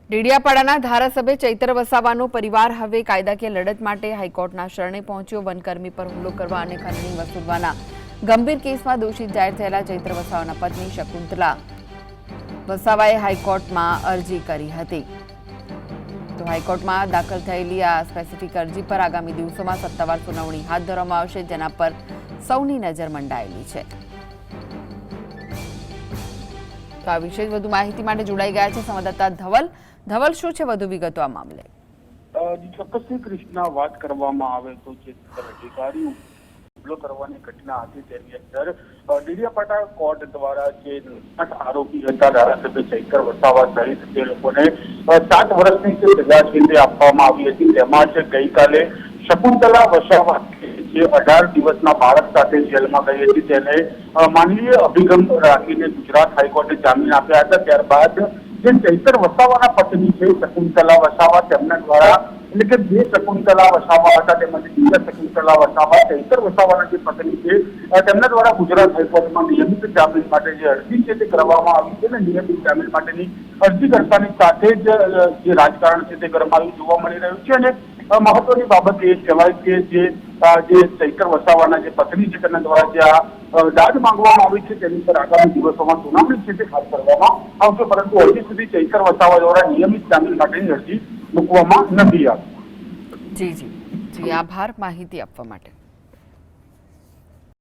ડેડિયાપાડાના ધારાસભ્ય ચૈત્ર વસાવાનો પરિવાર હવે કાયદાકીય લડત માટે હાઈકોર્ટના શરણે પહોંચ્યો। વનકર્મી પર હુમલો કરવા અને ખંડણી વસૂલવાના ગંભીર કેસમાં દોષિત જાહેર થયેલા ચૈત્ર વસાવાના પત્ની શકુંતલા વસાવાએ હાઈકોર્ટમાં અરજી કરી હતી। તો હાઈકોર્ટમાં દાખલ થયેલી આ સ્પેસિફિક અરજી પર આગામી દિવસોમાં સત્તાવાર સુનાવણી હાથ ધરવામાં આવશે, જેના પર સૌની નજર મંડાયેલી છે। તો આ વિશે વધુ માહિતી માટે જોડાઈ ગયા છે સંવાદદાતા ધવલ। ધવલ, શું છે વધુ વિગતો આ મામલે? ચોક્કસથી કૃષ્ણા, વાત કરવામાં આવે તો જે અધિકારીઓ હુમલો કરવાની ઘટના હતી તેની અંદર ડેડિયાપાડા કોર્ટ દ્વારા જે 8 આરોપી હતા ધારાસભ્ય ચૈત્ર વસાવા સહિત તે લોકોને 7 વર્ષની સજા છે તે આપવામાં આવી હતી। તેમાં જ ગઈકાલે શકુંતલા વસાવા જે 18 દિવસના બાળક સાથે જેલમાં ગઈ હતી તેને માનવીય અભિગમ રાખીને ગુજરાત હાઈકોર્ટે જામીન આપ્યા હતા। ત્યારબાદ જે ચૈત્ર વસાવાના પત્ની છે શકુંતલા વસાવા, તેમના દ્વારા એટલે કે જે શકુંતલા વસાવા હતા તેમાંથી બીજા શકુંતલા વસાવા ચૈત્ર વસાવાના જે પત્ની છે તેમના દ્વારા ગુજરાત હાઈકોર્ટમાં નિયમિત જામીન માટે જે અરજી છે તે કરવામાં આવી છે। અને નિયમિત જામીન માટેની અરજી કરતાની સાથે જ જે રાજકારણ છે તે ગરમાયું જોવા મળી રહ્યું છે। અને મહત્વની બાબત એ કહેવાય કે જે ચૈત્ર વસાવાના જે પત્ની છે તેના દ્વારા જે દાદ માંગવામાં આવી છે તેની પર આગામી દિવસોમાં સુનાવણી છે તે હાથ ધરવામાં આવશે, પરંતુ હજી સુધી ચૈત્ર વસાવા દ્વારા નિયમિત જામીન માટેની અરજી મૂકવામાં નથી આવી। જી, આભાર માહિતી આપવા માટે।